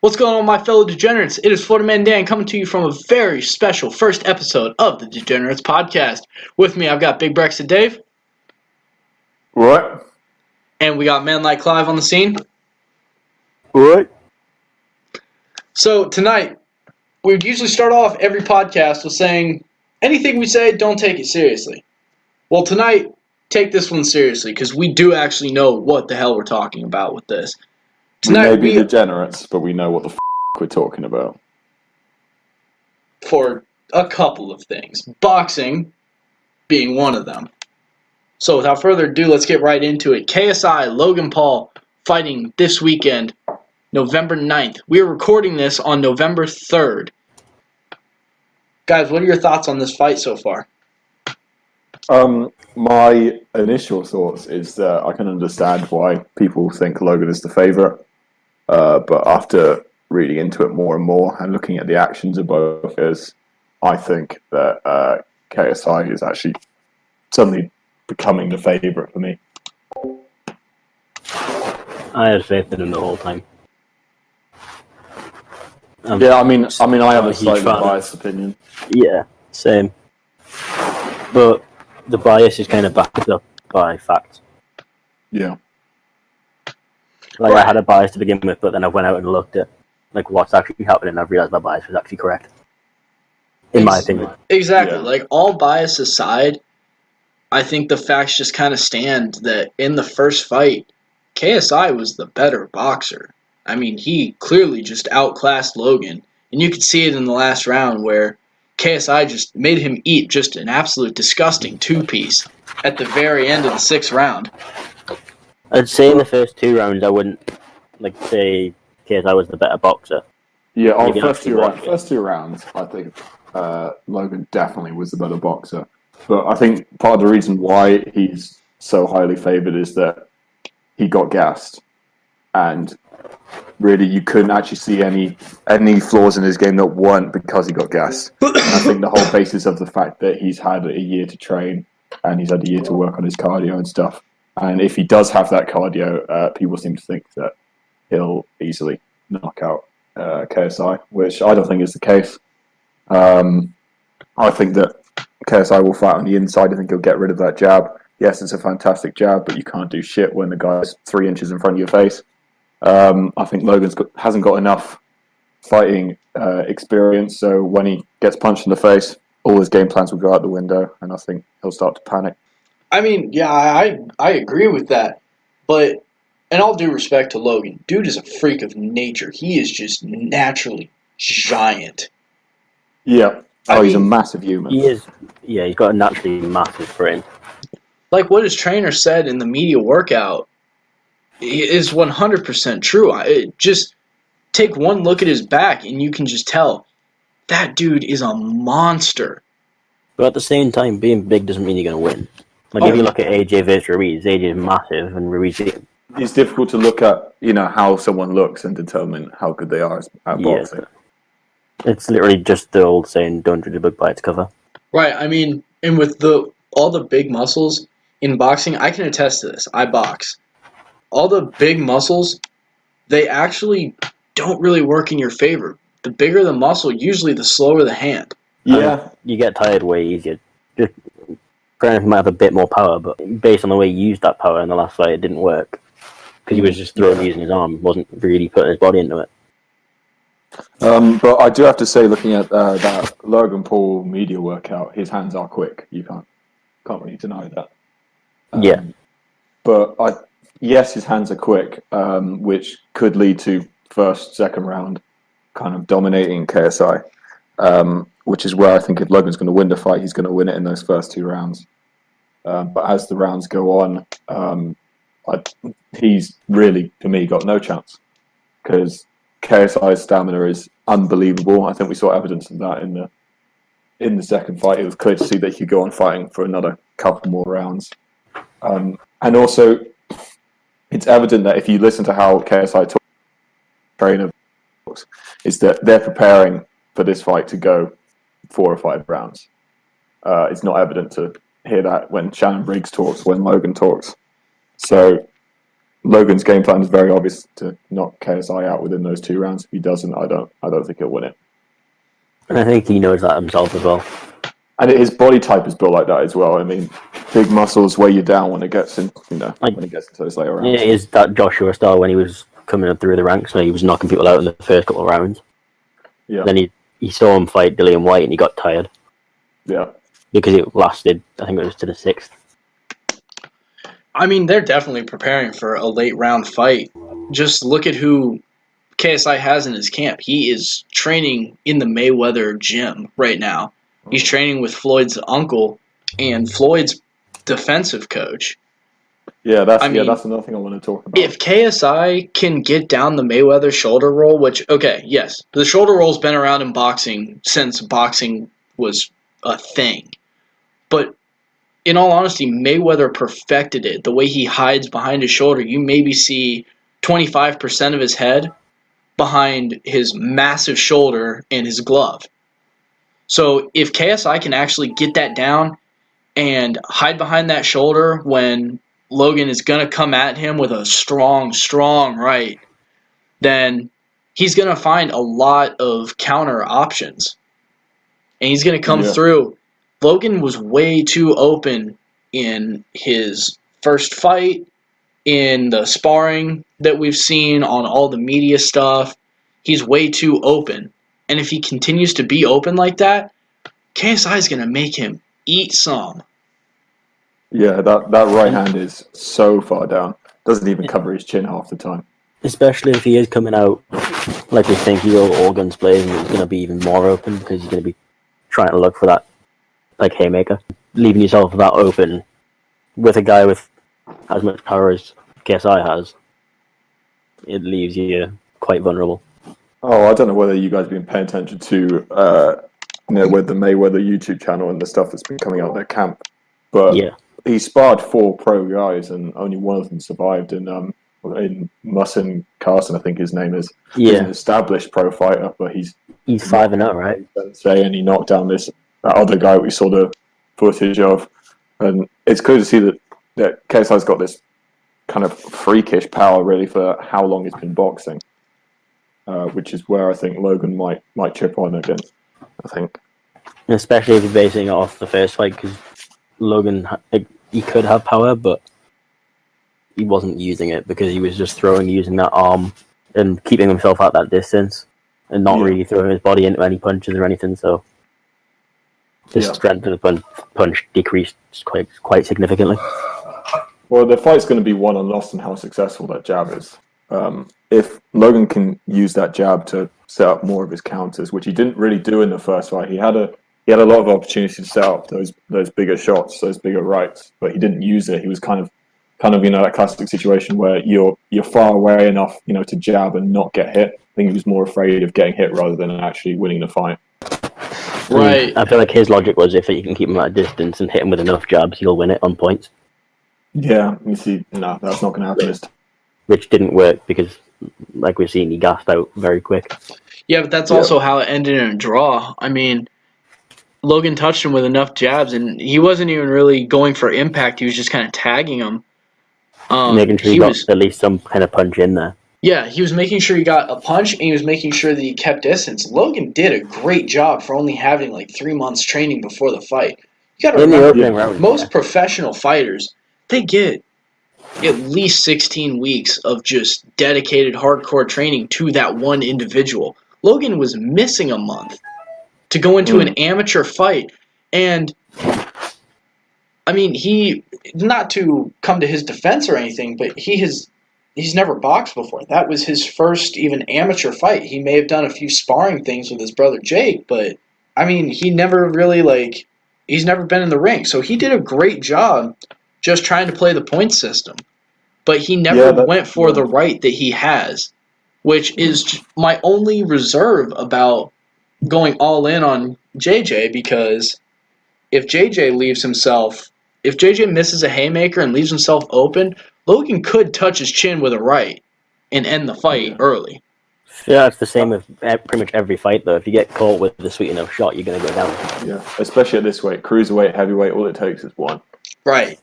What's going on, my fellow degenerates? It is Florida Man Dan coming to you from a very special first episode of the Degenerates podcast. With me, I've got Big Brexit Dave. What? And we got Man Like Clive on the scene. What? So tonight, we would usually start off every podcast with saying, anything we say, don't take it seriously. Well, tonight, take this one seriously, because we do actually know what the hell we're talking about with this. Tonight, we may be degenerates, but we know what the we're talking about. For a couple of things. Boxing being one of them. So without further ado, let's get right into it. KSI, Logan Paul, fighting this weekend, November 9th. We are recording this on November 3rd. Guys, what are your thoughts on this fight so far? My initial thoughts is that I can understand why people think Logan is the favourite. But after reading into it more and more and looking at the actions of both guys, I think that KSI is actually suddenly becoming the favourite for me. I had faith in him the whole time. I have a slightly biased opinion. Yeah, same. But the bias is kind of backed up by facts. Yeah. Like, I had a bias to begin with, but then I went out and looked at what's actually happening, and I've realised my bias was actually correct. In my opinion. Exactly. Yeah. Like, all bias aside, I think the facts just kind of stand that in the first fight, KSI was the better boxer. I mean, he clearly just outclassed Logan, and you could see it in the last round where KSI just made him eat just an absolute disgusting two-piece at the very end of the sixth round. I'd say in the first two rounds, I wouldn't say KSI was the better boxer. Yeah, on first two rounds, I think Logan definitely was the better boxer. But I think part of the reason why he's so highly favoured is that he got gassed, and really you couldn't actually see any flaws in his game that weren't because he got gassed. And I think the whole basis of the fact that he's had a year to train and he's had a year to work on his cardio and stuff. And if he does have that cardio, people seem to think that he'll easily knock out KSI, which I don't think is the case. I think that KSI will fight on the inside. I think he'll get rid of that jab. Yes, it's a fantastic jab, but you can't do shit when the guy's 3 inches in front of your face. I think Logan hasn't got enough fighting experience, so when he gets punched in the face, all his game plans will go out the window, and I think he'll start to panic. I mean, yeah, I agree with that, but in all due respect to Logan, dude is a freak of nature. He is just naturally giant. Yeah. He's a massive human. He is. Yeah, he's got a naturally massive frame. Like what his trainer said in the media workout is 100% true. Just take one look at his back, and you can just tell that dude is a monster. But at the same time, being big doesn't mean you're going to win. If you look at AJ versus Ruiz, AJ is massive, and Ruiz is... It's difficult to look at, how someone looks and determine how good they are at boxing. It's literally just the old saying, don't judge a book by its cover. Right, I mean, and with all the big muscles in boxing, I can attest to this. I box. All the big muscles, they actually don't really work in your favor. The bigger the muscle, usually the slower the hand. Yeah. You get tired way easier. Just granted, he might have a bit more power, but based on the way he used that power in the last fight, it didn't work. Because he was just using his arm, wasn't really putting his body into it. But I do have to say, looking at that Logan Paul media workout, his hands are quick. You can't really deny that. Yeah. But yes, his hands are quick, which could lead to first, second round kind of dominating KSI, which is where I think if Logan's going to win the fight, he's going to win it in those first 2 rounds. But as the rounds go on, he's really, for me, got no chance because KSI's stamina is unbelievable. I think we saw evidence of that in the second fight. It was clear to see that he could go on fighting for another couple more rounds. And also, it's evident that if you listen to how KSI trainer talks, is that they're preparing for this fight to go 4 or 5 rounds. It's not evident to hear that when Shannon Briggs talks, when Logan talks. So Logan's game plan is very obvious to knock KSI out within those 2 rounds. If he doesn't, I don't think he'll win it. And I think he knows that himself as well. And his body type is built like that as well. I mean, big muscles weigh you down when it gets in, when it gets into those later rounds. Yeah, it is that Joshua style when he was coming up through the ranks, so he was knocking people out in the first couple of rounds. Yeah. Then he saw him fight Dillian White and he got tired. Yeah. Because it lasted, I think it was to the 6th. I mean, they're definitely preparing for a late round fight. Just look at who KSI has in his camp. He is training in the Mayweather gym right now. He's training with Floyd's uncle and Floyd's defensive coach. Yeah, that's another thing I want to talk about. If KSI can get down the Mayweather shoulder roll, which, okay, yes, the shoulder roll's been around in boxing since boxing was a thing. But in all honesty, Mayweather perfected it. The way he hides behind his shoulder, you maybe see 25% of his head behind his massive shoulder and his glove. So if KSI can actually get that down and hide behind that shoulder when Logan is going to come at him with a strong right, then he's going to find a lot of counter options. And he's going to come through. Logan was way too open in his first fight, in the sparring that we've seen on all the media stuff. He's way too open. And if he continues to be open like that, KSI is going to make him eat some. Yeah, that right hand is so far down. Doesn't even cover his chin half the time. Especially if he is coming out like we think he will, all guns blazing, he's going to be even more open because he's going to be trying to look for that like haymaker. Leaving yourself that open with a guy with as much power as KSI has, it leaves you quite vulnerable. Oh, I don't know whether you guys have been paying attention to with the Mayweather YouTube channel and the stuff that's been coming out of their camp. But he sparred 4 pro guys and only one of them survived in Musson Carson, I think his name is. He's an established pro fighter, but he's 5-0, right? And he knocked down that other guy we saw the footage of. And it's cool to see that KSI's got this kind of freakish power really for how long he's been boxing. Which is where I think Logan might chip on again, I think. Especially if you're basing it off the first fight, because Logan, he could have power, but he wasn't using it because he was just using that arm and keeping himself at that distance and not really throwing his body into any punches or anything, so his strength of the punch decreased quite significantly. Well, the fight's going to be won and lost on how successful that jab is. If Logan can use that jab to set up more of his counters, which he didn't really do in the first fight, he had a lot of opportunity to set up those bigger shots, those bigger rights, but he didn't use it. He was kind of that classic situation where you're far away enough to jab and not get hit. I think he was more afraid of getting hit rather than actually winning the fight. Right. I feel like his logic was if you can keep him at a distance and hit him with enough jabs, he'll win it on points. Yeah, you see, no, that's not going to happen this time. Which didn't work because, like we've seen, he gassed out very quick. Yeah, but that's also how it ended in a draw. I mean, Logan touched him with enough jabs, and he wasn't even really going for impact. He was just kind of tagging him. Making sure he got at least some kind of punch in there. Yeah, he was making sure he got a punch, and he was making sure that he kept distance. Logan did a great job for only having like 3 months training before the fight. You got to remember, most professional fighters, they get at least 16 weeks of just dedicated hardcore training to that one individual. Logan was missing a month to go into an amateur fight. And, I mean, he, not to come to his defense or anything, but he's never boxed before. That was his first even amateur fight. He may have done a few sparring things with his brother Jake, but, I mean, he never really, he's never been in the ring. So he did a great job just trying to play the point system. But he never went for the right that he has, which is my only reserve about going all in on JJ, because if JJ misses a haymaker and leaves himself open, Logan could touch his chin with a right and end the fight early. Yeah, it's the same with pretty much every fight, though. If you get caught with the sweet enough shot, you're going to go down. Yeah, especially at this weight. Cruiserweight, heavyweight, all it takes is one. Right.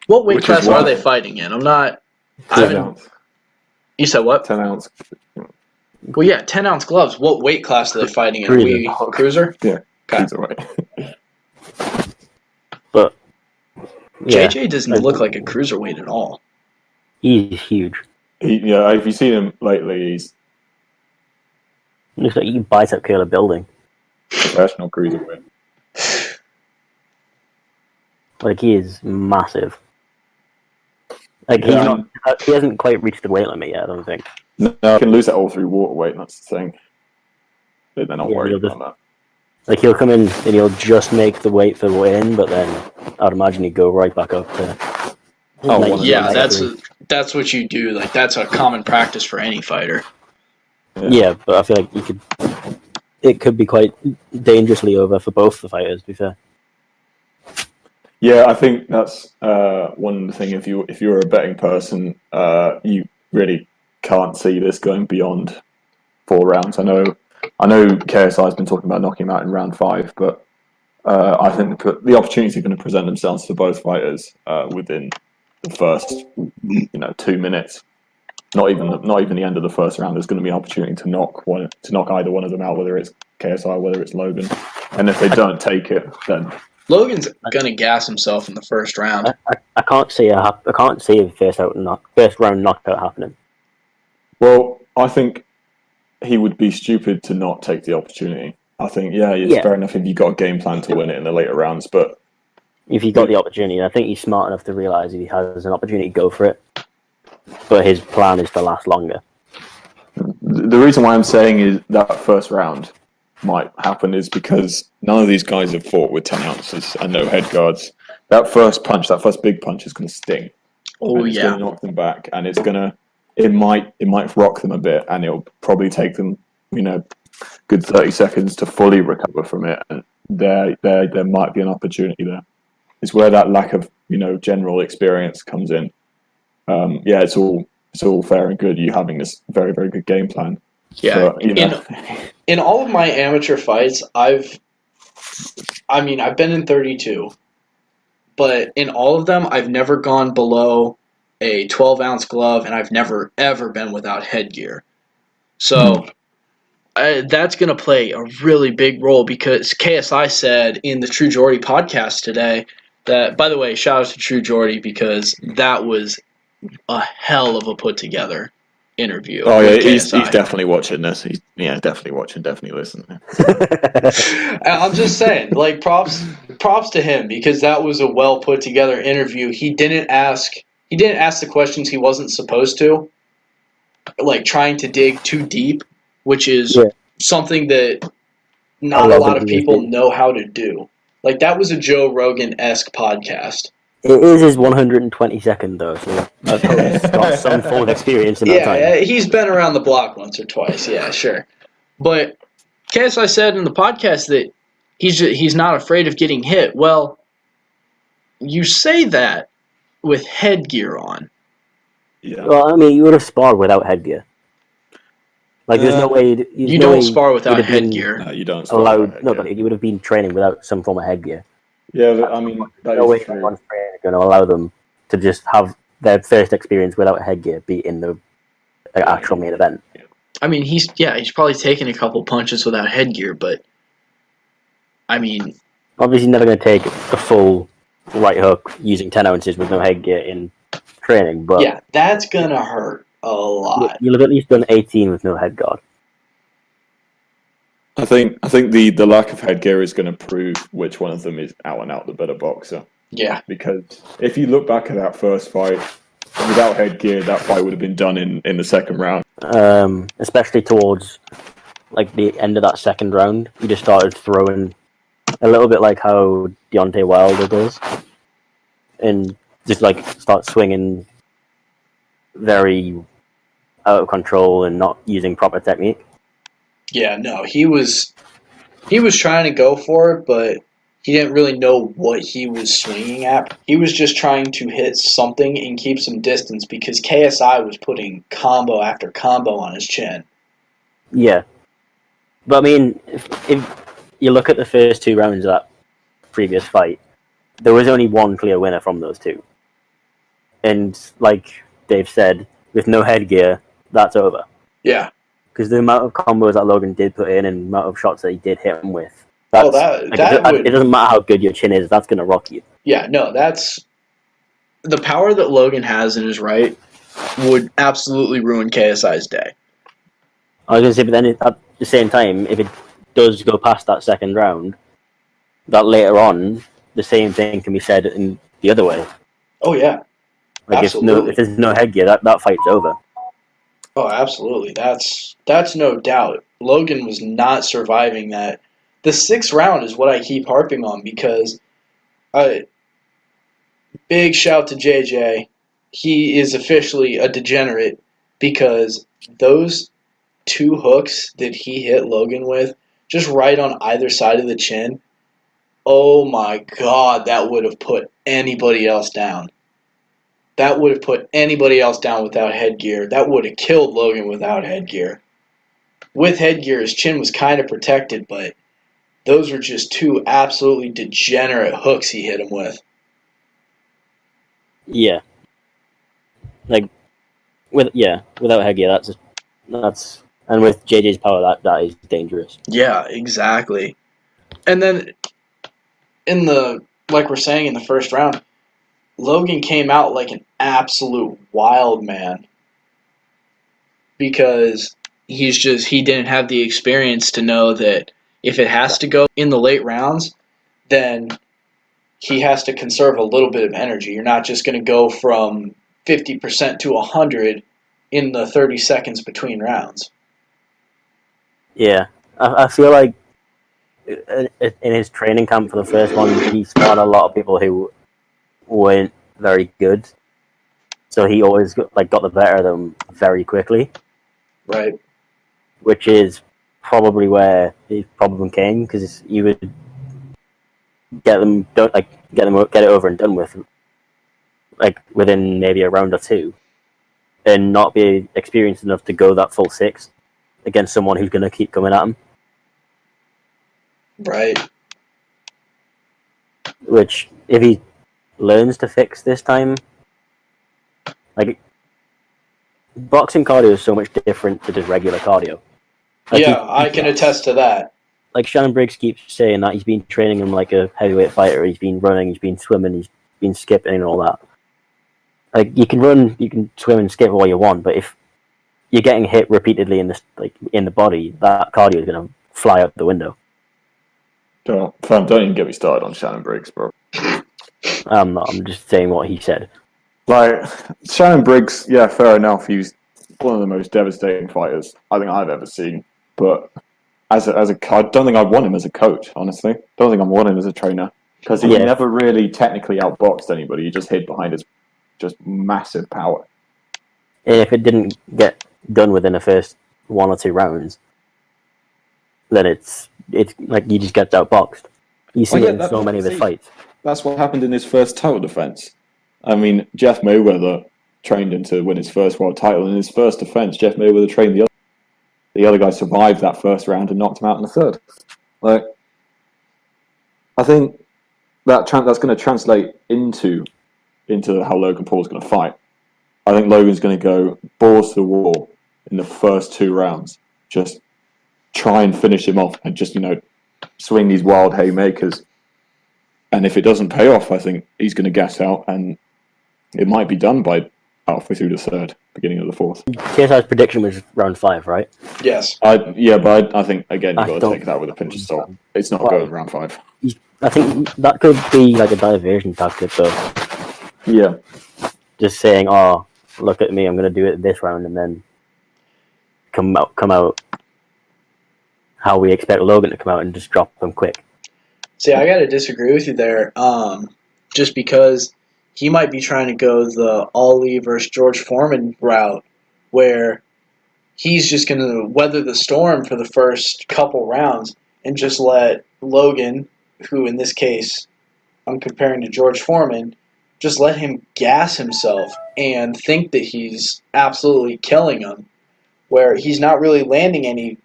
What weight Which is class why- are they fighting in? I'm not. I 10 haven't. ounce. You said what? 10 ounce. Well, yeah, 10-ounce gloves. What weight class are they fighting in? Are we cruiser? Yeah, Okay. he's alright. But yeah, JJ doesn't look like a cruiserweight at all. he's huge. If you've seen him lately, he's He looks like he can bicep curl a building. professional cruiserweight. Like, he is massive. Like, Yeah, he's not. He hasn't quite reached the weight limit yet, I don't think. No, you can lose that all through water weight, that's the thing. They're not Yeah, worried he'll about that. Like, he'll come in and he'll just make the weight for the weigh-in, but then I'd imagine he'd go right back up to. Oh, like, well, Yeah, 93. that's what you do. Like, that's a common practice for any fighter. Yeah, but I feel like it could be quite dangerously over for both the fighters, to be fair. Yeah, I think that's one thing. If you're a betting person, you really can't see this going beyond 4 rounds. I know KSI has been talking about knocking him out in round 5, but I think the opportunities are going to present themselves for both fighters within the first 2 minutes. Not even the end of the first round. There's going to be an opportunity to knock either one of them out, whether it's KSI, whether it's Logan. And if they don't take it, then Logan's gonna gas himself in the first round. I can't see a first round knockout happening. well, I think he would be stupid to not take the opportunity. I think, it's fair enough if you got a game plan to win it in the later rounds, but If he got the opportunity, I think he's smart enough to realise if he has an opportunity, go for it. But his plan is to last longer. the reason why I'm saying is that first round might happen is because none of these guys have fought with 10 ounces and no head guards. That first big punch is going to sting. Oh and it's yeah. going to knock them back, and it might rock them a bit, and it'll probably take them, good 30 seconds to fully recover from it. And there might be an opportunity there. It's where that lack of general experience comes in. It's all fair and good. You having this very, very good game plan. Yeah. But, in all of my amateur fights, I've been in 32, but in all of them, I've never gone below a 12-ounce glove, and I've never, ever been without headgear. So that's going to play a really big role, because KSI said in the True Jordy podcast today that, by the way, shout out to True Jordy, because that was a hell of a put-together interview. Oh yeah, with he's KSI. definitely watching this. He's definitely watching, definitely listening. I'm just saying, like, props to him, because that was a well put together interview. He didn't ask the questions he wasn't supposed to, like trying to dig too deep, which is something that not a lot of people know how to do. Like, that was a Joe Rogan-esque podcast. It is his 122nd though, so I've got some form of experience in that time. Yeah, he's been around the block once or twice. Yeah, sure. But KSI said in the podcast that he's not afraid of getting hit. Well, you say that with headgear on. Yeah. Well, I mean, you would have sparred without headgear. Like, there's no way you don't spar without headgear. No, you don't. But you would have been training without some form of headgear. Yeah, but, I mean, that No way is true. anyone's going to allow them to just have their first experience without headgear be in the actual main event. I mean, he's probably taken a couple punches without headgear, but I mean, obviously never going to take a full right hook using 10 ounces with no headgear in training, but yeah, that's gonna hurt a lot. You'll have at least done 18 with no head guard. I think the lack of headgear is going to prove which one of them is out and out the better boxer. Yeah. Because if you look back at that first fight, without headgear, that fight would have been done in the second round. Especially towards like the end of that second round, he just started throwing a little bit like how Deontay Wilder does, and just like start swinging very out of control and not using proper technique. Yeah, no, he was trying to go for it, but he didn't really know what he was swinging at. He was just trying to hit something and keep some distance, because KSI was putting combo after combo on his chin. Yeah. But I mean, if you look at the first 2 rounds of that previous fight, there was only one clear winner from those two. And like Dave said, with no headgear, that's over. Yeah. Because the amount of combos that Logan did put in and the amount of shots that he did hit him with, That would... it doesn't matter how good your chin is, that's going to rock you. Yeah, no, that's... The power that Logan has in his right would absolutely ruin KSI's day. I was going to say, but then at the same time, if it does go past that second round, that later on, the same thing can be said in the other way. Oh, yeah. Like absolutely. If there's no headgear, that fight's over. Oh, absolutely. That's no doubt. Logan was not surviving that. The 6th round is what I keep harping on because big shout to JJ. He is officially a degenerate because those 2 hooks that he hit Logan with, just right on either side of the chin, oh my God, that would have put anybody else down. That would have put anybody else down without headgear. That would have killed Logan without headgear. With headgear, his chin was kind of protected, but those were just 2 absolutely degenerate hooks he hit him with. Yeah. Like, without headgear, that's and with JJ's power, that is dangerous. Yeah, exactly. And then, like we're saying in the first round, Logan came out like an absolute wild man because he didn't have the experience to know that if it has to go in the late rounds, then he has to conserve a little bit of energy. You're not just going to go from 50% to 100 in the 30 seconds between rounds. Yeah, I feel like in his training camp for the first one, he spawned a lot of people who weren't very good, so he always got the better of them very quickly. Right. Which is probably where his problem came, because he would get it over and done with, like within maybe a round or 2, and not be experienced enough to go that full 6 against someone who's going to keep coming at him. Right. Which, if he learns to fix this time, like, boxing cardio is so much different to just regular cardio. Like, yeah, I can attest to that. Like, Shannon Briggs keeps saying that he's been training him like a heavyweight fighter. He's been running, he's been swimming, he's been skipping and all that. Like, you can run, you can swim and skip all you want, but if you're getting hit repeatedly in the body, that cardio is going to fly out the window. Don't even get me started on Shannon Briggs, bro. I'm just saying what he said. Like, Shannon Briggs, yeah, fair enough. He's one of the most devastating fighters I think I've ever seen. But I don't think I want him as a coach, honestly. I don't think I want him as a trainer. Because he never really technically outboxed anybody. He just hid behind his just massive power. If it didn't get done within the first 1 or 2 rounds, then it's like he just gets outboxed. You see it in so many of his fights. That's what happened in his first title defense. I mean, Jeff Mayweather trained him to win his first world title. In his first defense, Jeff Mayweather trained the other guy survived that first round and knocked him out in the third. Like, I think that's going to translate into how Logan Paul's going to fight. I think Logan's going to go balls to the wall in the first 2 rounds. Just try and finish him off and just, swing these wild haymakers. And if it doesn't pay off, I think he's going to gas out, and it might be done by halfway through the third, beginning of the fourth. KSI's prediction was round 5, right? Yes. But I think, again, you've got to take that with a pinch of salt. It's not going round 5. I think that could be like a diversion tactic, though. Yeah. Just saying, oh, look at me, I'm going to do it this round, and then come out how we expect Logan to come out and just drop him quick. See, I got to disagree with you there, just because he might be trying to go the Ali versus George Foreman route, where he's just going to weather the storm for the first couple rounds and just let Logan, who in this case I'm comparing to George Foreman, just let him gas himself and think that he's absolutely killing him, where he's not really landing any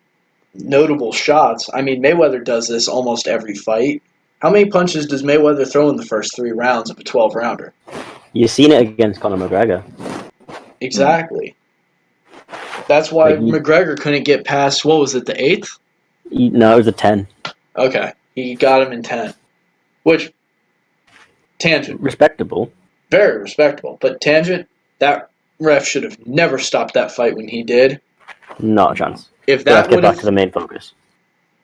notable shots. I mean, Mayweather does this almost every fight. How many punches does Mayweather throw in the first 3 rounds of a 12-rounder? You've seen it against Conor McGregor. Exactly. That's why Like, McGregor couldn't get past, what was it, the 8th? No, it was a 10. Okay. He got him in 10. Which, tangent. Respectable. Very respectable. But tangent, that ref should have never stopped that fight when he did. Not a chance. If Let's that get would back to have, the main focus.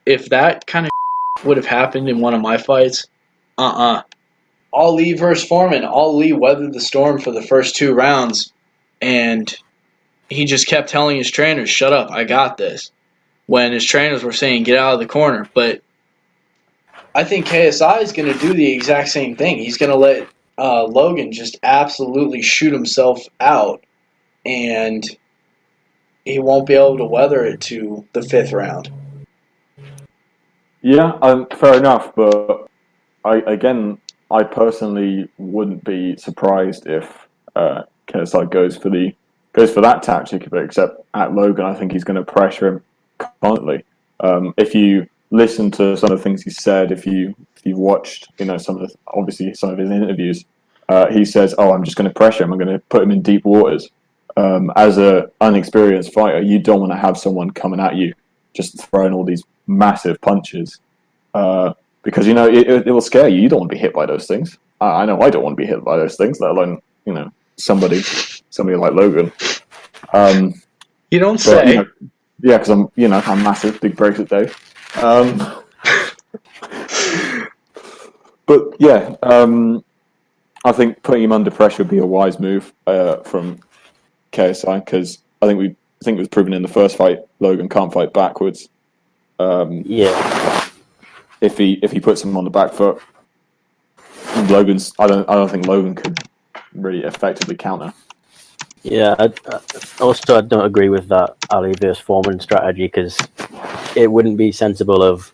if that kind of would have happened in one of my fights, Ali versus Foreman. Ali weathered the storm for the first 2 rounds, and he just kept telling his trainers, "Shut up, I got this." When his trainers were saying, "Get out of the corner," but I think KSI is going to do the exact same thing. He's going to let Logan just absolutely shoot himself out, and he won't be able to weather it to the 5th round. Yeah, fair enough. But I personally wouldn't be surprised if KSI goes for that tactic. But except at Logan, I think he's going to pressure him constantly. If you listen to some of the things he said, if you watched, some of his interviews, he says, "Oh, I'm just going to pressure him. I'm going to put him in deep waters." As an unexperienced fighter, you don't want to have someone coming at you just throwing all these massive punches, because it will scare you. You don't want to be hit by those things. I know I don't want to be hit by those things, let alone somebody like Logan. You don't say. Yeah, because I'm massive, big breaks at Dave. But yeah, I think putting him under pressure would be a wise move from KSI, because I think it was proven in the first fight Logan can't fight backwards. Yeah. If he puts him on the back foot, I don't think Logan could really effectively counter. Yeah, I don't agree with that Ali versus Foreman strategy, because it wouldn't be sensible of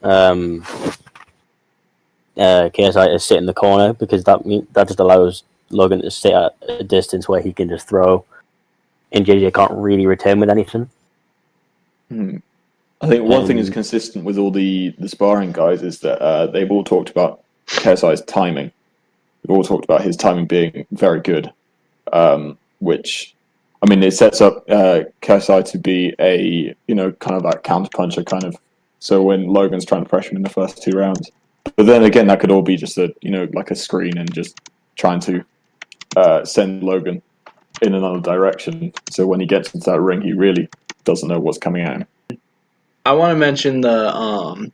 KSI to sit in the corner, because that just allows Logan to sit at a distance where he can just throw, and JJ can't really return with anything. I think one thing is consistent with all the sparring guys is that they've all talked about KSI's timing. They've all talked about his timing being very good, which, I mean, it sets up KSI to be a kind of like counter puncher kind of. So when Logan's trying to pressure him in the first 2 rounds, but then again that could all be just like a screen and just trying to send Logan in another direction. So when he gets into that ring, he really doesn't know what's coming at him. I want to mention the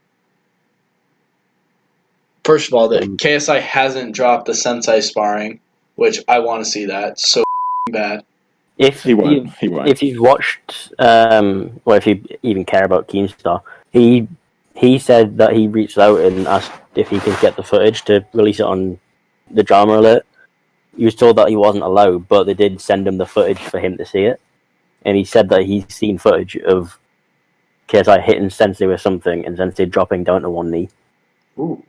first of all that KSI hasn't dropped the sensei sparring, which I want to see that so bad. He won't. If you've watched, or if you even care about Keemstar, he said that he reached out and asked if he could get the footage to release it on the Drama Alert. He was told that he wasn't allowed, but they did send him the footage for him to see it, and he said that he's seen footage of KSI hitting Sensei with something and Sensei dropping down to one knee. Ooh.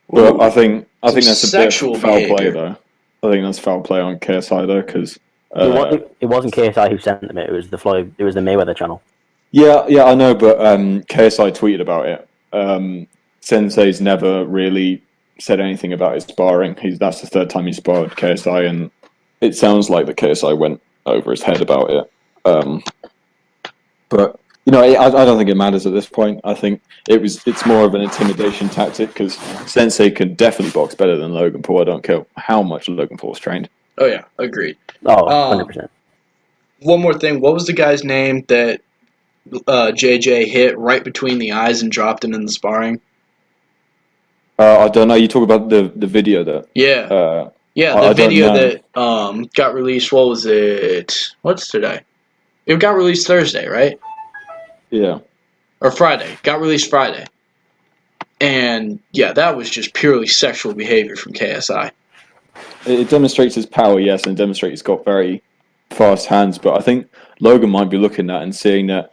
Well, I think that's a bit sexual of foul behavior. play though. I think that's foul play on KSI though, because it wasn't KSI who sent him it. It was the Mayweather channel. Yeah, I know, but KSI tweeted about it. Sensei's never really said anything about his sparring. That's the 3rd time he sparred KSI, and it sounds like the KSI went over his head about it. But I don't think it matters at this point. I think it's more of an intimidation tactic, because Sensei can definitely box better than Logan Paul. I don't care how much Logan Paul's trained. Oh yeah, agreed. Oh, 100%. One more thing. What was the guy's name that JJ hit right between the eyes and dropped him in the sparring? I don't know. You talk about the video that. Yeah. The video that got released. What was it? What's today? It got released Thursday, right? Yeah. Or Friday. Got released Friday. And yeah, that was just purely sexual behavior from KSI. It demonstrates his power, yes, and demonstrates he's got very fast hands. But I think Logan might be looking at and seeing that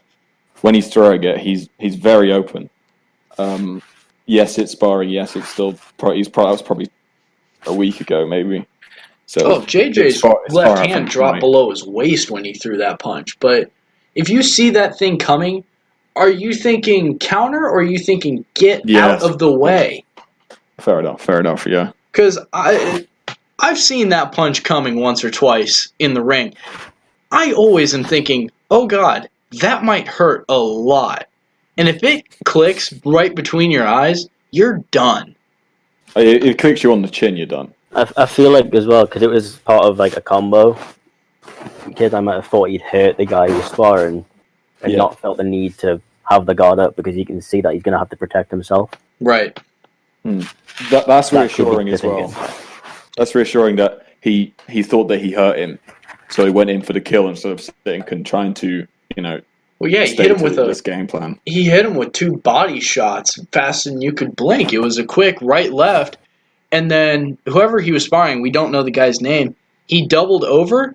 when he's throwing it, he's very open. Yes, it's sparring. Yes, it's still. That was probably a week ago, maybe. So JJ's left hand dropped below his waist when he threw that punch. But if you see that thing coming, are you thinking counter or are you thinking get out of the way? Fair enough. Yeah. Because I I've seen that punch coming once or twice in the ring. I always am thinking, oh God, that might hurt a lot. And if it clicks right between your eyes, you're done. It clicks you on the chin, you're done. I feel like as well, because it was part of like a combo, because I might have thought he'd hurt the guy he was sparring and not felt the need to have the guard up because you can see that he's going to have to protect himself. Right. That's reassuring as well. That's reassuring that he thought that he hurt him, so he went in for the kill instead of sitting and trying to, Well, yeah, he hit him with this game plan. He hit him with 2 body shots faster than you could blink. It was a quick right left, and then whoever he was sparring, we don't know the guy's name. He doubled over,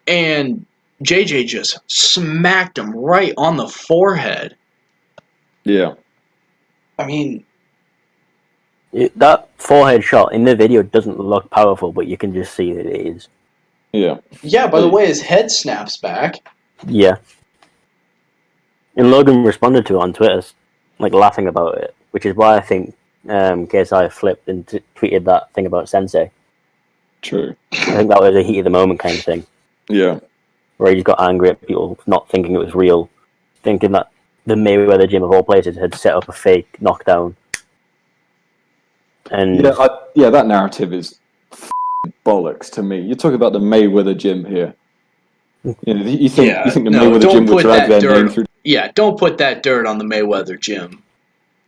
and JJ just smacked him right on the forehead. Yeah. I mean, that forehead shot in the video doesn't look powerful, but you can just see that it is. Yeah. Yeah, by the way, his head snaps back. Yeah. And Logan responded to it on Twitter, like laughing about it, which is why I think KSI flipped and tweeted that thing about Sensei. True. I think that was a heat of the moment kind of thing. Yeah. Where he just got angry at people not thinking it was real, thinking that the Mayweather gym of all places had set up a fake knockdown. And that narrative is bollocks to me. You're talking about the Mayweather gym here. You think the Mayweather gym would drag their name through? Yeah, don't put that dirt on the Mayweather gym.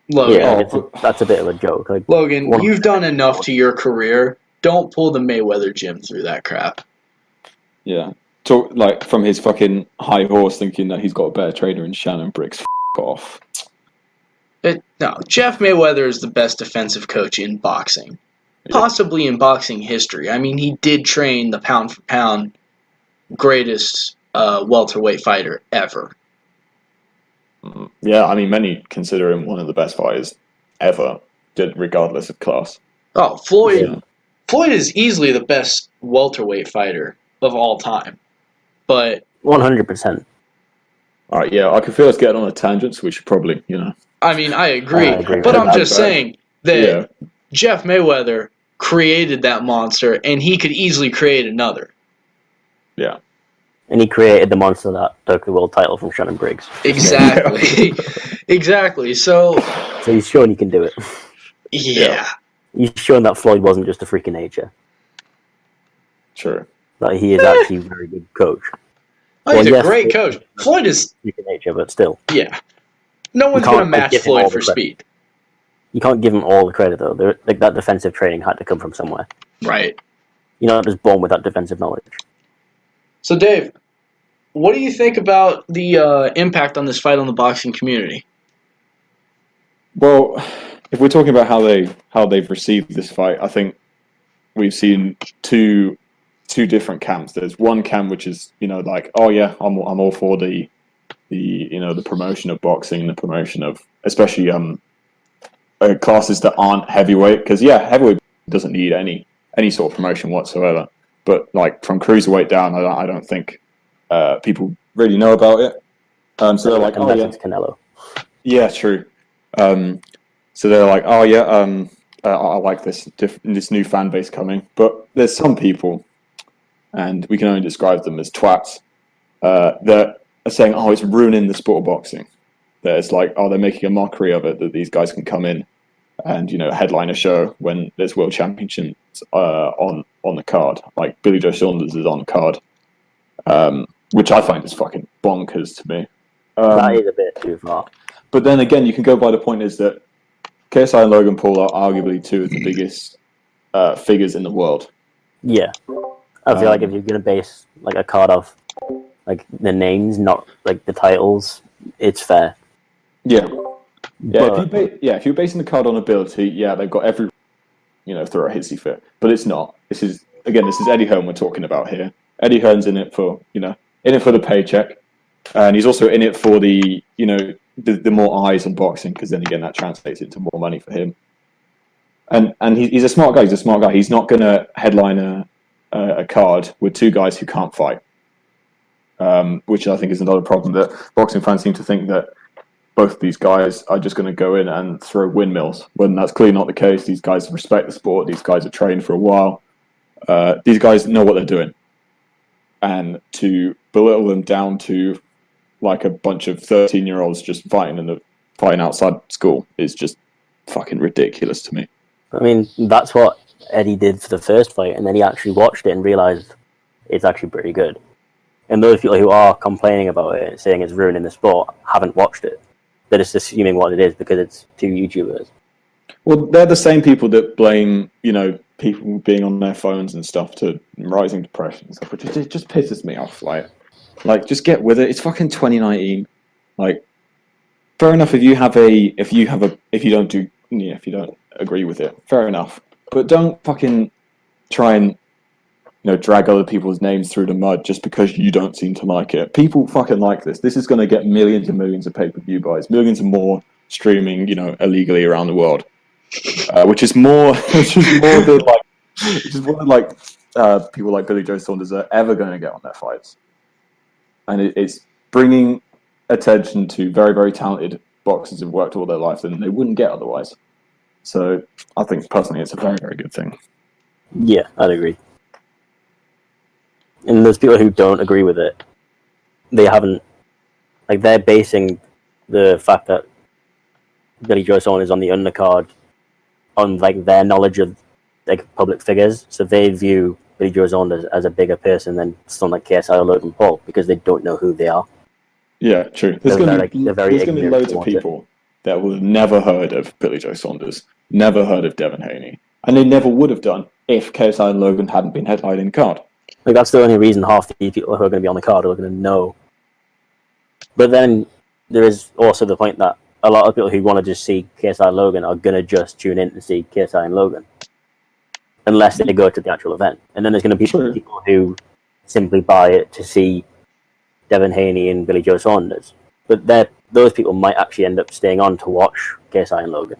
Logan. Yeah, that's a bit of a joke. Like, Logan, you've done enough to your career. Don't pull the Mayweather gym through that crap. Yeah. Talk like from his fucking high horse thinking that he's got a better trainer in Shannon Briggs. Off. No, Jeff Mayweather is the best defensive coach in boxing. Possibly in boxing history. I mean, he did train the pound-for-pound greatest welterweight fighter ever. Yeah, I mean, many consider him one of the best fighters ever, regardless of class. Oh, Floyd is easily the best welterweight fighter of all time. But 100%. All right, yeah, I can feel us getting on a tangent, so we should probably, I mean, I agree. But I'm just saying that Jeff Mayweather created that monster, and he could easily create another. Yeah. And he created the monster that took the world title from Shannon Briggs. Exactly. Exactly. So he's showing he can do it. Yeah. He's showing that Floyd wasn't just a freak of nature. Sure. That he is actually a very good coach. Oh, he's a great coach. Floyd is freak of nature, but still. Yeah. No one's going to match Floyd for speed. You can't give him all the credit, though. Like, that defensive training had to come from somewhere. Right. You're not just born with that defensive knowledge. So, Dave, what do you think about the impact on this fight on the boxing community? Well, if we're talking about how they've received this fight, I think we've seen two different camps. There's one camp which is, like, oh yeah, I'm all for the promotion of boxing, the promotion of especially classes that aren't heavyweight, because heavyweight doesn't need any sort of promotion whatsoever. But like from cruiserweight down, I don't think people really know about it. So they're like, oh yeah, it's Canelo. Yeah, true. So they're like, oh yeah, I like this new fan base coming. But there's some people, and we can only describe them as twats, that are saying, oh, it's ruining the sport of boxing. That it's like, oh, they're making a mockery of it, that these guys can come in and, headline a show when there's world championships on the card. Like Billy Joe Saunders is on the card, which I find is fucking bonkers to me. That is a bit too far. But then again, you can go by the point is that KSI and Logan Paul are arguably two of the biggest figures in the world. Yeah. I feel like if you're going to base like a card off like the names, not like the titles, it's fair. Yeah. If you're basing the card on ability, they've got every throw a hissy fit. But it's not. This is Eddie Hearn we're talking about here. Eddie Hearn's in it for the paycheck. And he's also in it for the more eyes on boxing, because then again that translates into more money for him. And he's a smart guy. He's not going to headline a card with two guys who can't fight, which I think is another problem, that boxing fans seem to think that both of these guys are just going to go in and throw windmills, when that's clearly not the case. These guys respect the sport. These guys have trained for a while. These guys know what they're doing. And to belittle them down to like a bunch of 13-year-olds just fighting outside school is just fucking ridiculous to me. I mean, that's what Eddie did for the first fight, and then he actually watched it and realized it's actually pretty good. And those people who are complaining about it, saying it's ruining the sport, haven't watched it. They're just assuming what it is because it's two YouTubers. Well, they're the same people that blame, people being on their phones and stuff to rising depression and stuff, which it just pisses me off. Like, just get with it. It's fucking 2019. Like, fair enough if you don't agree with it. Fair enough, but don't fucking try and drag other people's names through the mud just because you don't seem to like it. People fucking like this. This is going to get millions and millions of pay-per-view buys, millions and more streaming, illegally around the world. Which is more than people like Billy Joe Saunders are ever going to get on their fights, and it's bringing attention to very, very talented boxers who've worked all their life and they wouldn't get otherwise. So I think personally, it's a very, very good thing. Yeah, I'd agree. And those people who don't agree with it, they're basing the fact that Billy Joe Saunders on the undercard on their knowledge of public figures, so they view Billy Joe Saunders as a bigger person than someone like KSI or Logan Paul because they don't know who they are. Yeah, true. There's going to be loads of people that will have never heard of Billy Joe Saunders, never heard of Devin Haney, and they never would have done if KSI and Logan hadn't been headlining the card. That's the only reason half the people who are going to be on the card are going to know. But then there is also the point that a lot of people who want to just see KSI and Logan are going to just tune in to see KSI and Logan. Unless they go to the actual event. And then there's going to be people who simply buy it to see Devin Haney and Billy Joe Saunders. But those people might actually end up staying on to watch KSI and Logan.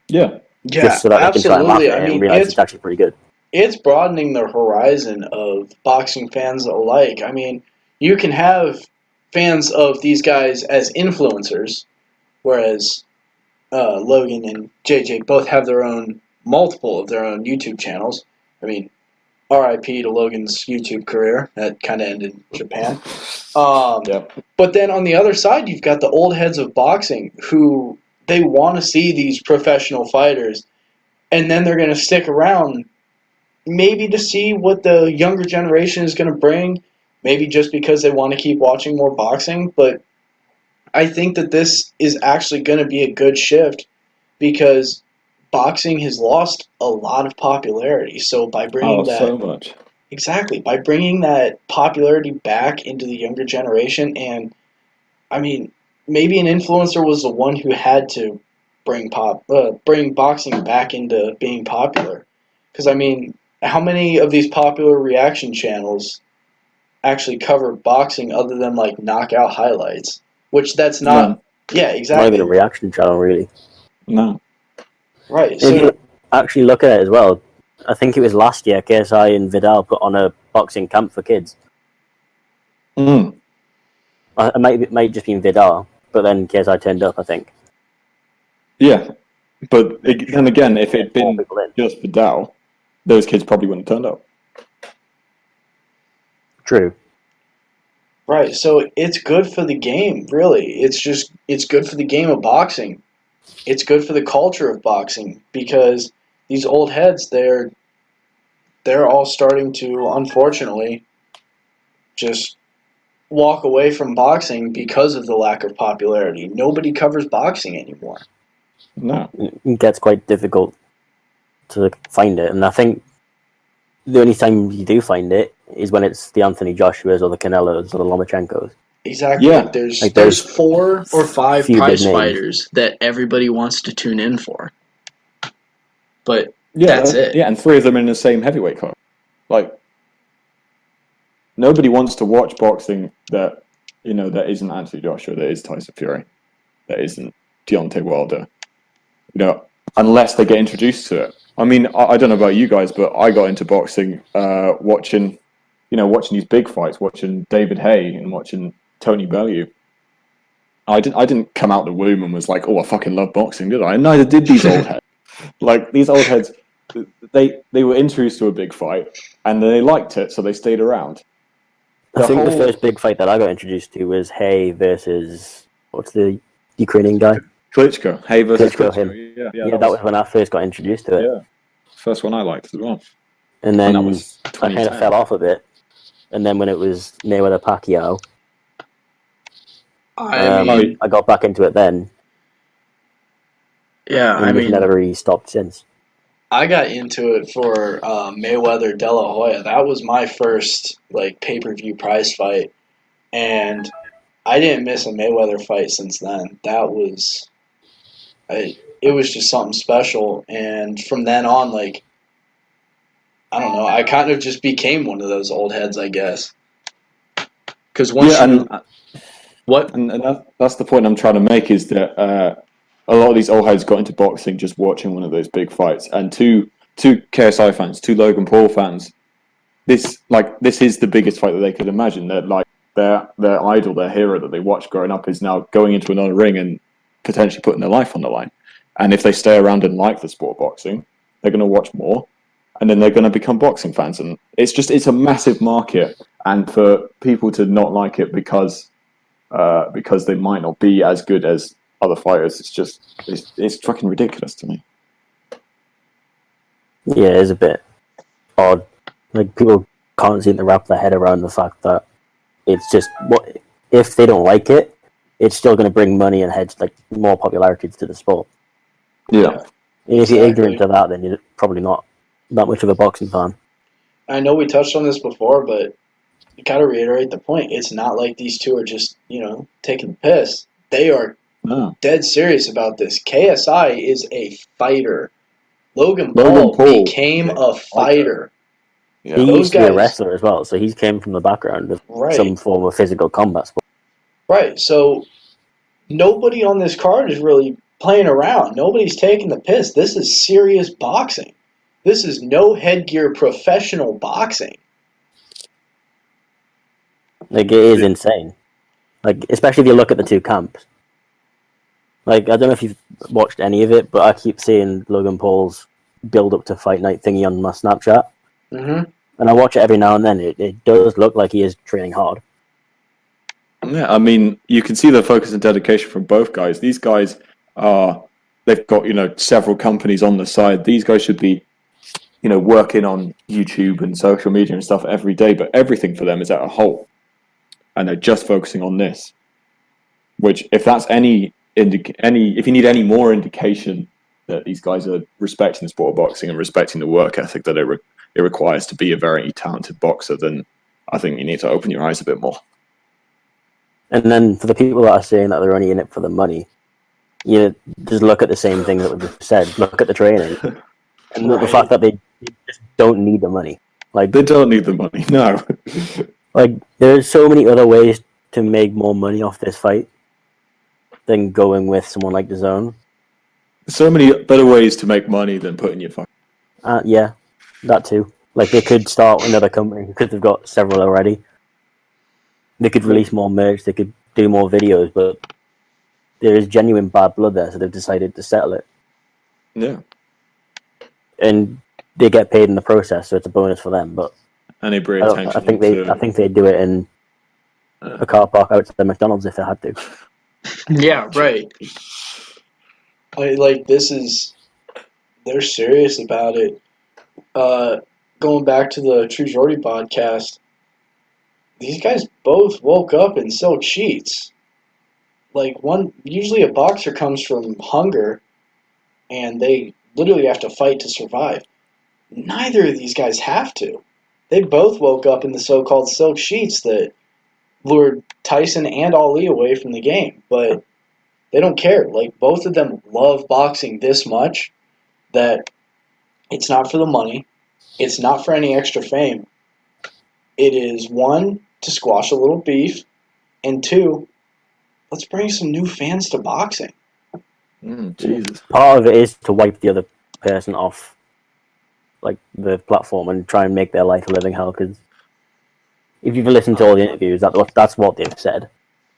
Yeah. Just so that they can try and laugh at it and realize it's actually pretty good. It's broadening the horizon of boxing fans alike. I mean, you can have fans of these guys as influencers, whereas Logan and JJ both have multiple of their own YouTube channels. I mean, RIP to Logan's YouTube career. That kind of ended in Japan. But then on the other side, you've got the old heads of boxing who they want to see these professional fighters, and then they're going to stick around maybe to see what the younger generation is going to bring, maybe just because they want to keep watching more boxing. But I think that this is actually going to be a good shift because boxing has lost a lot of popularity. So by bringing so much. Exactly. By bringing that popularity back into the younger generation, and I mean, maybe an influencer was the one who had to bring boxing back into being popular. Because I mean, how many of these popular reaction channels actually cover boxing other than like knockout highlights? Which that's not. None. Yeah, exactly. Not even a reaction channel, really. No. Right. So, if you actually look at it as well, I think it was last year KSI and Vidal put on a boxing camp for kids. Mm. It might just been Vidal, but then KSI turned up, I think. Yeah, but then again, if it had been just Vidal, those kids probably wouldn't have turned up. True. Right, so it's good for the game, really. It's good for the game of boxing. It's good for the culture of boxing because these old heads, they're all starting to, unfortunately, just walk away from boxing because of the lack of popularity. Nobody covers boxing anymore. No. It gets quite difficult to find it, and I think the only time you do find it is when it's the Anthony Joshuas or the Canelos or the Lomachenkos. Exactly. Yeah. There's 4 or 5 prize fighters that everybody wants to tune in for. But that's it. Yeah, and 3 of them in the same heavyweight card. Like, nobody wants to watch boxing that isn't Anthony Joshua, that is Tyson Fury, that isn't Deontay Wilder. Unless they get introduced to it. I mean, I don't know about you guys, but I got into boxing watching these big fights, watching David Haye and watching Tony Bellew. I didn't come out the womb and was like, oh, I fucking love boxing, did I? And neither did these old heads. Like, these old heads they were introduced to a big fight, and they liked it, so they stayed around. I think the first big fight that I got introduced to was Hay versus what's the Ukrainian guy? Klitschko. Hay versus Klitschko. Klitschko. Yeah, that was when I first got introduced to it. Yeah, first one I liked as well. And then that was I kind of fell off a bit. And then when it was Mayweather Pacquiao, I got back into it then. Yeah, and never really stopped since. I got into it for Mayweather De La Hoya. That was my first pay-per-view prize fight, and I didn't miss a Mayweather fight since then. That was, it was just something special. And from then on, I don't know, I kind of just became one of those old heads, I guess. Because once that's the point I'm trying to make is that. A lot of these old heads got into boxing just watching one of those big fights. And two KSI fans, two Logan Paul fans, this is the biggest fight that they could imagine. That their idol, their hero that they watched growing up is now going into another ring and potentially putting their life on the line. And if they stay around and like the sport of boxing, they're going to watch more, and then they're going to become boxing fans. And it's a massive market. And for people to not like it because they might not be as good as other fighters, it's fucking ridiculous to me. Yeah, it's a bit odd. People can't seem to wrap their head around the fact that it's just what if they don't like it, it's still going to bring money and heads more popularity to the sport. Yeah. And if you're ignorant to that, then you're probably not that much of a boxing fan. I know we touched on this before, but you got to reiterate the point. It's not like these two are just taking the piss. They are dead serious about this. KSI is a fighter. Logan Paul became a fighter. Yeah. He used to be a wrestler as well, so he came from the background of some form of physical combat sport. Right, so nobody on this card is really playing around. Nobody's taking the piss. This is serious boxing. This is no headgear professional boxing. It is insane. Especially if you look at the two camps. I don't know if you've watched any of it, but I keep seeing Logan Paul's build up to fight night thingy on my Snapchat. Mm-hmm. And I watch it every now and then. It does look like he is training hard. Yeah, I mean, you can see the focus and dedication from both guys. These guys they've got, several companies on the side. These guys should be, working on YouTube and social media and stuff every day, but everything for them is at a halt. And they're just focusing on this. Which, if that's if you need any more indication that these guys are respecting the sport of boxing and respecting the work ethic that it requires to be a very talented boxer, then I think you need to open your eyes a bit more. And then for the people that are saying that they're only in it for the money, just look at the same thing that we just said. Look at the training. And the fact that they just don't need the money. They don't need the money, no. There's so many other ways to make more money off this fight than going with someone like DAZN. So many better ways to make money than putting your fucking... Yeah, that too. They could start another company because they've got several already. They could release more merch, they could do more videos, but there is genuine bad blood there, so they've decided to settle it. Yeah. And they get paid in the process, so it's a bonus for them, but I think they'd do it in a car park outside McDonald's if they had to. Yeah, right. They're serious about it. Going back to the True Jordy podcast, these guys both woke up in silk sheets. Usually a boxer comes from hunger, and they literally have to fight to survive. Neither of these guys have to. They both woke up in the so-called silk sheets that lured Tyson and Ali away from the game, but they don't care. Both of them love boxing this much that it's not for the money. It's not for any extra fame. It is, one, to squash a little beef, and two, let's bring some new fans to boxing. Jesus. Part of it is to wipe the other person off the platform and try and make their life a living hell, because if you've listened to all the interviews, that's what they've said.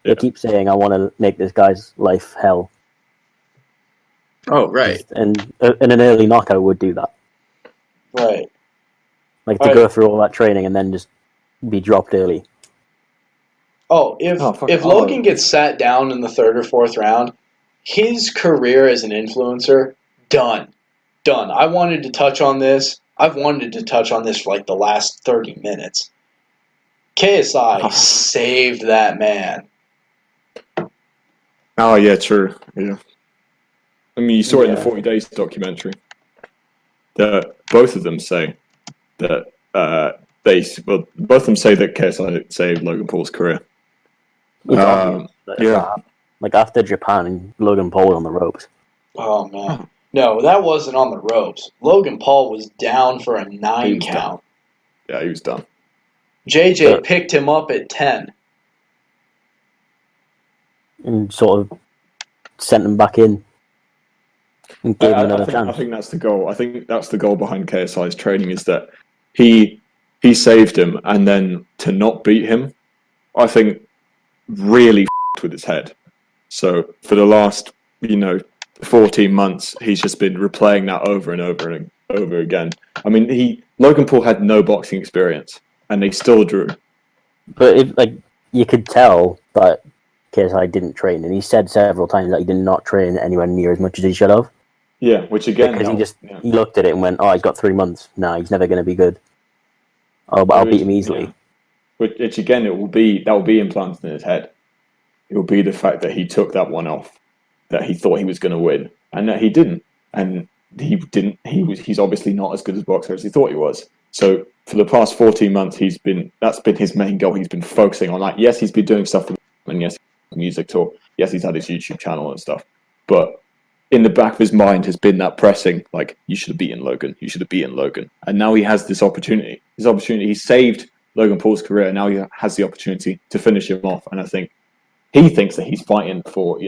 They keep saying, I want to make this guy's life hell. Oh, right. And an early knockout would do that. Right. Like to go through all that training and then just be dropped early. Oh, if Logan gets sat down in the 3rd or 4th round, his career as an influencer, done. I wanted to touch on this. I've wanted to touch on this for like the last 30 minutes. KSI saved that man. Oh, yeah, true. Yeah. I mean, you saw it in the 40 Days documentary. That both of them say that both of them say that KSI saved Logan Paul's career. It's obvious. Like after Japan, Logan Paul was on the ropes. Oh, man. No, that wasn't on the ropes. Logan Paul was down for a 9 count. Yeah, he was done. JJ picked him up at 10. And sort of sent him back in. And gave him another chance. I think that's the goal. I think that's the goal behind KSI's training, is that he saved him, and then to not beat him, I think really with his head. So for the last, 14 months, he's just been replaying that over and over and over again. I mean, Logan Paul had no boxing experience, and they still drew. But you could tell that KSI didn't train, and he said several times that he did not train anywhere near as much as he should have. Yeah, which again, because he looked at it and went, "Oh, he's got 3 months. Nah, he's never going to be good. Oh, but I'll beat him easily." Yeah. Which again, that will be implanted in his head. It will be the fact that he took that one off, that he thought he was going to win, and that he didn't. And he didn't. He's obviously not as good as a boxer as he thought he was. So for the past 14 months, that's been his main goal. He's been focusing on that. Yes, he's been doing stuff, and yes, music tour. Yes, he's had his YouTube channel and stuff. But in the back of his mind has been that pressing, like, you should have beaten Logan. You should have beaten Logan. And now he has this opportunity. He saved Logan Paul's career, and now he has the opportunity to finish him off. And I think he thinks that he's fighting for,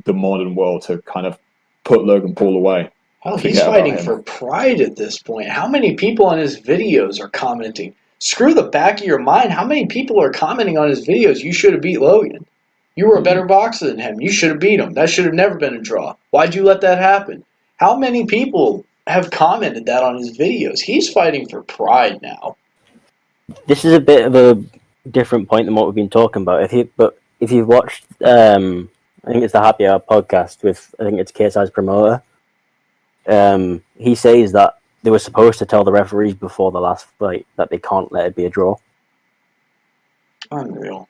the modern world to kind of put Logan Paul away. Hell, he's fighting for pride at this point. How many people on his videos are commenting? Screw the back of your mind. How many people are commenting on his videos? You should have beat Logan. You were a better boxer than him. You should have beat him. That should have never been a draw. Why'd you let that happen? How many people have commented that on his videos? He's fighting for pride now. This is a bit of a different point than what we've been talking about. If you've watched, I think it's the Happy Hour podcast with, I think it's KSI's promoter. He says that they were supposed to tell the referees before the last fight that they can't let it be a draw. Unreal.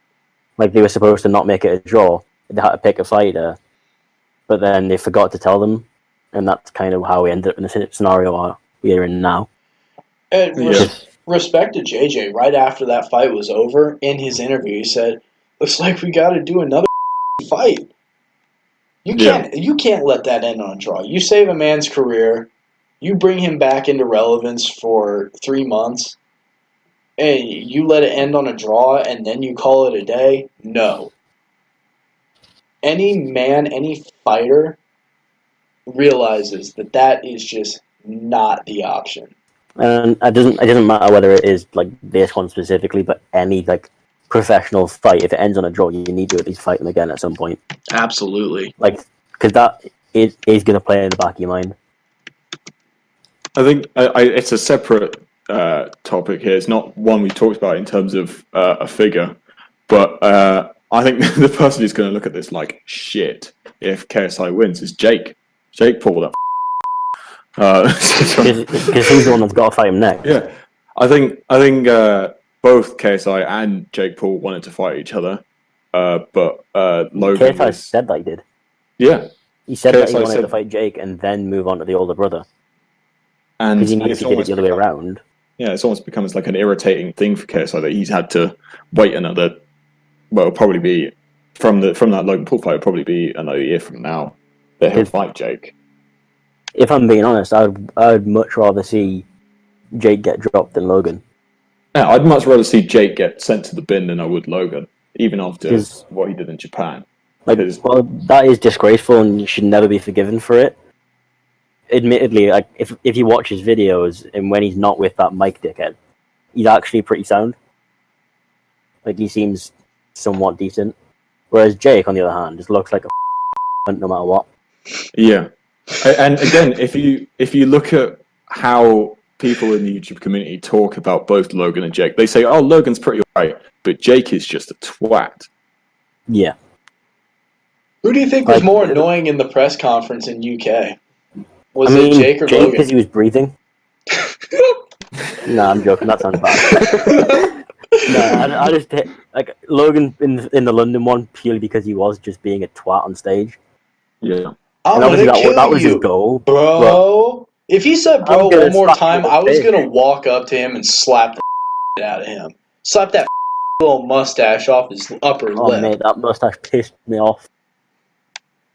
Like, they were supposed to not make it a draw. They had to pick a fighter, but then they forgot to tell them, and that's kind of how we ended up in the scenario we're in now. Respect to JJ, right after that fight was over, in his interview, he said, "Looks like we got to do another fight." You can't let that end on a draw. You save a man's career, you bring him back into relevance for 3 months, and you let it end on a draw, and then you call it a day? No. Any fighter realizes that is just not the option. And it doesn't matter whether it is like this one specifically, but any like professional fight, if it ends on a draw, you need to at least fight them again at some point. Absolutely. Like, because that is going to play in the back of your mind. I think it's a separate topic here. It's not one we talked about in terms of a figure, but I think the person who's going to look at this like shit if KSI wins is Jake Paul. Because he's the one that's got to fight him next. Yeah, I think both KSI and Jake Paul wanted to fight each other, but Logan. KSI said that he did. Yeah, he said that he wanted to fight Jake and then move on to the older brother. And because he needed to get it the other way around. Yeah, it's almost become like an irritating thing for KSI that he's had to wait another. Well, it'll probably be from that Logan Paul fight. It'll probably be another year from now that he'll fight Jake. If I'm being honest, I'd much rather see Jake get dropped than Logan. Yeah, I'd much rather see Jake get sent to the bin than I would Logan, even after what he did in Japan. Well, that is disgraceful, and you should never be forgiven for it. Admittedly, like if you watch his videos and when he's not with that Mike dickhead, he's actually pretty sound. Like, he seems somewhat decent. Whereas Jake, on the other hand, just looks like a no matter what. Yeah. And again, if you look at how people in the YouTube community talk about both Logan and Jake. They say, "Oh, Logan's pretty alright, but Jake is just a twat." Yeah. Who do you think was more annoying in the press conference in UK? Was it Jake or Logan? Because he was breathing. No, I'm joking. That sounds bad. No, I just like Logan in the London one purely because he was just being a twat on stage. Yeah. I'm gonna kill that was you, his goal, bro. If he said "bro" one more time, I was face. gonna walk up to him and slap the out of him. Slap that little mustache off his upper lip. Oh mate, that mustache pissed me off.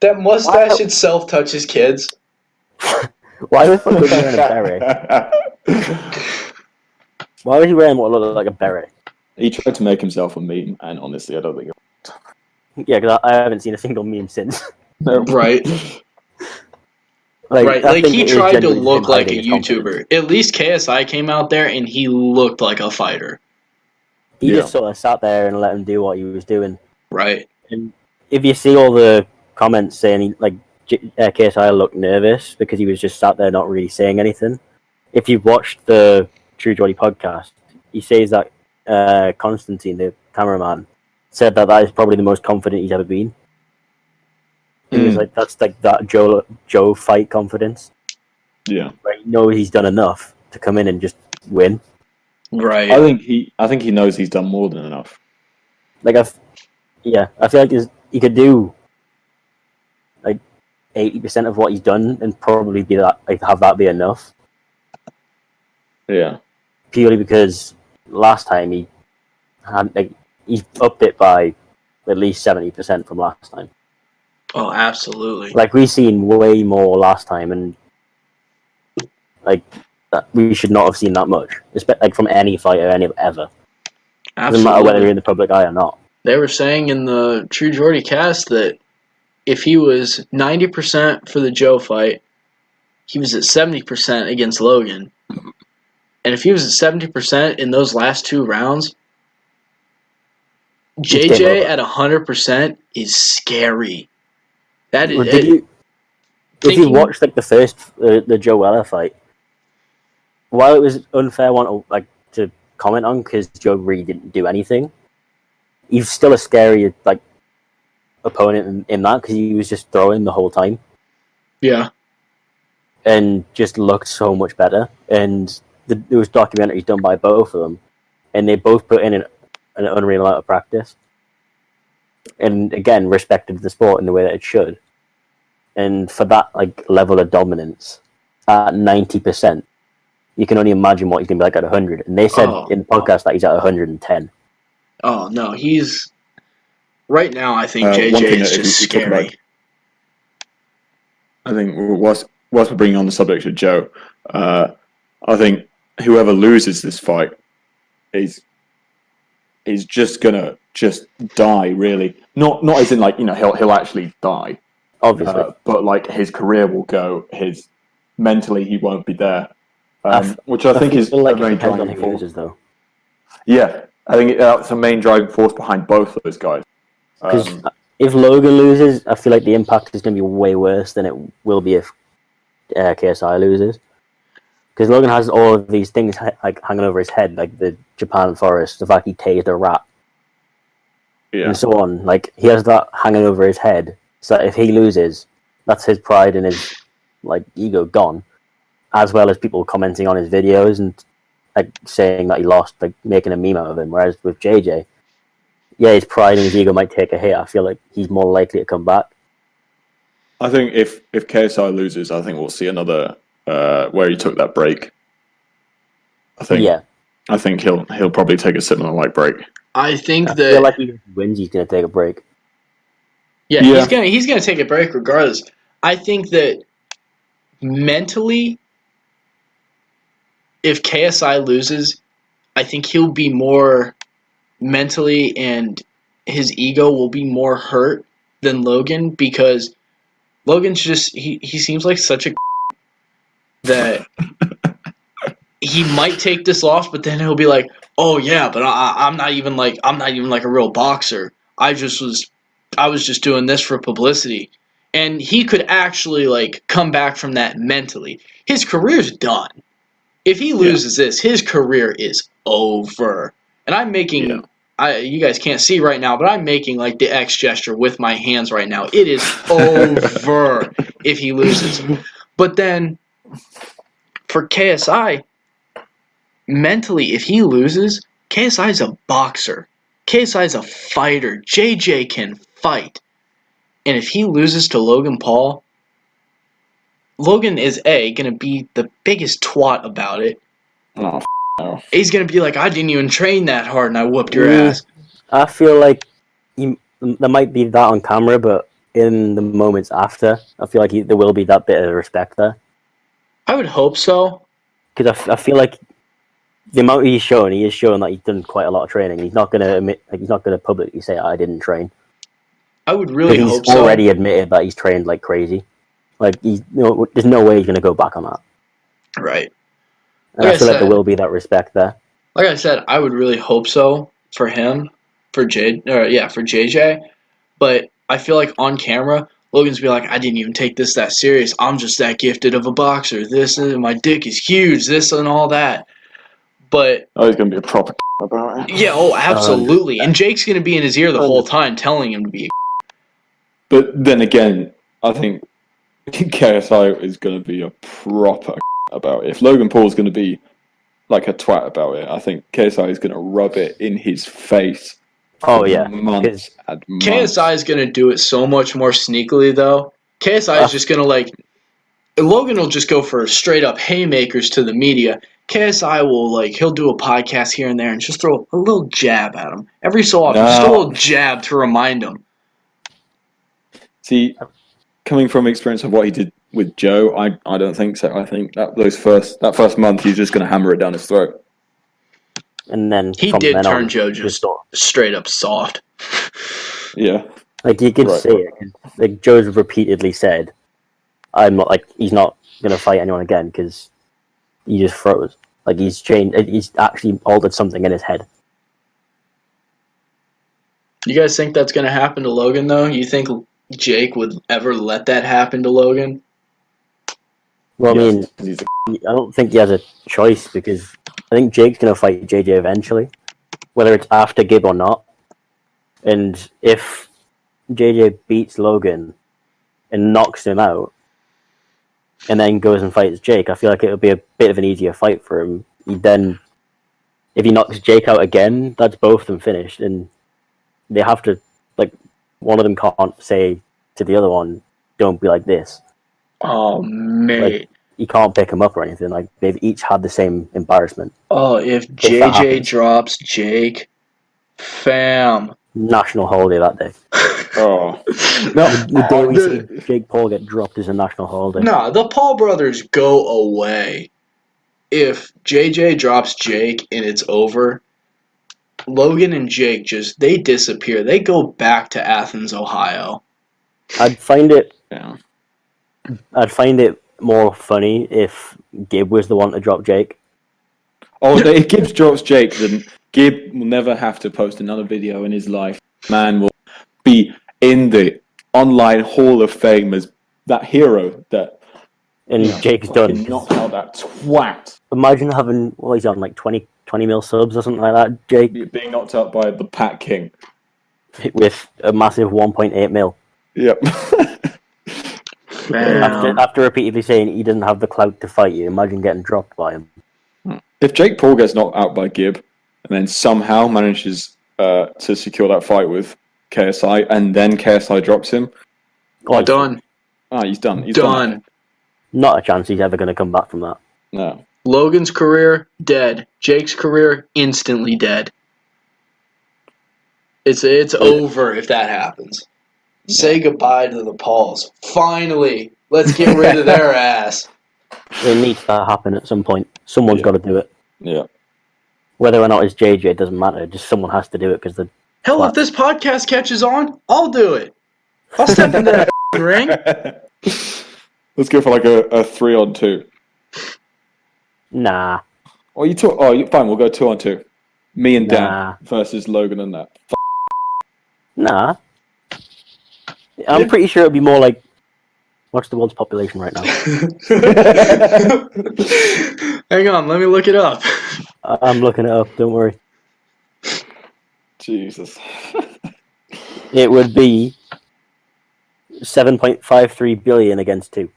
That mustache itself touches kids. Why the fuck was he wearing a beret? Why was he wearing what looked like a beret? He tried to make himself a meme, and honestly, I don't think. Yeah, because I haven't seen a single meme since. No. Right. Like he tried to look like a YouTuber. At least KSI came out there and he looked like a fighter. He just sort of sat there and let him do what he was doing. Right. And if you see all the comments saying KSI looked nervous because he was just sat there not really saying anything. If you've watched the True Geordie podcast, he says that Constantine, the cameraman, said that is probably the most confident he's ever been. He was like, that's like that Joe fight confidence. Yeah. Where he knows he's done enough to come in and just win. Right. I think he knows he's done more than enough. Like I feel like he could do like 80% of what he's done and probably be that have that be enough. Yeah. Purely because last time he had he's upped it by at least 70% from last time. Oh, absolutely. Like we seen way more last time, and like we should not have seen that much, like from any fighter, ever. Absolutely. Doesn't matter whether you're in the public eye or not. They were saying in the True Geordie cast that if he was 90% for the Joe fight, he was at 70% against Logan. And if he was at 70% in those last 2 rounds, JJ at 100% is scary. That is. If you watched like the first the Joe Weller fight, while it was unfair one to comment on because Joe really didn't do anything, he's still a scary opponent in that because he was just throwing the whole time. Yeah. And just looked so much better. And there was documentaries done by both of them, and they both put in an unreal amount of practice. And again, respected the sport in the way that it should. And for that level of dominance at 90%, you can only imagine what he's going to be like at 100. And they said in the podcast that he's at 110. Oh no, he's right now. I think JJ is just scary. I think whilst we're bringing on the subject of Joe, I think whoever loses this fight is just gonna die. Really, not as in he'll actually die, obviously, but his career will go. His mentally he won't be there, which I think is a very driving force. Though. Yeah, I think that's a main driving force behind both of those guys. Because if Logan loses, I feel like the impact is going to be way worse than it will be if KSI loses. Because Logan has all of these things hanging over his head, like the Japan forest, the fact he tased a rat, and so on. He has that hanging over his head, so that if he loses, that's his pride and his ego gone, as well as people commenting on his videos and saying that he lost, making a meme out of him. Whereas with JJ, yeah, his pride and his ego might take a hit. I feel like he's more likely to come back. I think if KSI loses, I think we'll see another where he took that break. I think he'll probably take a similar break. I think I feel like if he wins, he's going to take a break. Yeah, he's gonna take a break regardless. I think that mentally, if KSI loses, I think he'll be more mentally and his ego will be more hurt than Logan because Logan's just he seems like such a that he might take this loss, but then he'll be like, "Oh yeah, but I'm not even like a real boxer. I was just doing this for publicity." And he could actually come back from that mentally. His career's done. If he loses this, his career is over. And I'm making, you guys can't see right now, but I'm making like the X gesture with my hands right now. It is over if he loses. But then for KSI, mentally, if he loses, KSI is a boxer. KSI is a fighter. JJ can fight. And if he loses to Logan Paul, Logan is going to be the biggest twat about it. Oh, no. He's going to be like, I didn't even train that hard and I whooped your ass. I feel like there might be that on camera, but in the moments after, I feel like there will be that bit of respect there. I would hope so. Because I feel like the amount he is showing that he's done quite a lot of training. He's not going to admit, he's not going to publicly say, I didn't train. I would really hope so. He's already admitted that he's trained like crazy. Like, there's no way he's going to go back on that. Right. And I feel like there will be that respect there. Like I said, I would really hope so for him, for JJ. But I feel like on camera, Logan's be like, I didn't even take this that serious. I'm just that gifted of a boxer. My dick is huge, this and all that. But he's going to be a proper about it. Yeah, absolutely. And Jake's going to be in his ear the whole time telling him to be a But then again, I think KSI is going to be a proper about it. If Logan Paul's going to be like a twat about it, I think KSI is going to rub it in his face. Oh, yeah. Months and months. KSI is going to do it so much more sneakily, though. KSI is just going to, Logan will just go for straight up haymakers to the media. KSI will, he'll do a podcast here and there and just throw a little jab at him. Every so often, just a little jab to remind him. See, coming from experience of what he did with Joe, I don't think so. I think that first month, he's just going to hammer it down his throat. And then he did turn Joe just straight up soft. Yeah. Like, you could see it. Like, Joe's repeatedly said, he's not going to fight anyone again because he just froze. Like, he's changed, he's actually altered something in his head. You guys think that's going to happen to Logan, though? You think Jake would ever let that happen to Logan? Well, I mean, I don't think he has a choice because I think Jake's going to fight JJ eventually, whether it's after Gib or not. And if JJ beats Logan and knocks him out, and then goes and fights Jake, I feel like it would be a bit of an easier fight for him. If he knocks Jake out again, that's both of them finished, and they have to, one of them can't say to the other one, don't be like this. Oh, mate. You can't pick him up or anything. Like, they've each had the same embarrassment. Oh, if JJ drops Jake, fam. National holiday that day. Oh. No, the day we see Jake Paul get dropped is a national holiday. Nah, the Paul brothers go away. If JJ drops Jake and it's over, Logan and Jake they disappear. They go back to Athens, Ohio. I'd find it more funny if Gib was the one to drop Jake. Oh, if Gibbs drops Jake, then Gib will never have to post another video in his life. Man will be in the online Hall of Fame as that hero that. And Jake's done. Knocked out that twat. Imagine having, he's on 20 mil subs or something like that, Jake. Being knocked out by the Pat King. With a massive 1.8 mil. Yep. After repeatedly saying he doesn't have the clout to fight you, imagine getting dropped by him. If Jake Paul gets knocked out by Gib and then somehow manages to secure that fight with KSI and then KSI drops him... Oh, done. He's done. He's done. Not a chance he's ever going to come back from that. No. Logan's career, dead. Jake's career, instantly dead. It's over if that happens. Say goodbye to the Pauls. Finally, let's get rid of their ass. It needs to happen at some point. Someone's got to do it. Yeah. Whether or not it's JJ, it doesn't matter. Just someone has to do it because hell, if this podcast catches on, I'll do it. I'll step into that ring. Let's go for a 3-on-2. Nah. Oh, fine. We'll go 2-on-2. Me and Dan versus Logan and that. Nah. I'm pretty sure it'd be more like, what's the world's population right now? Hang on, let me look it up. I'm looking it up. Don't worry. Jesus. It would be 7.53 billion against 2.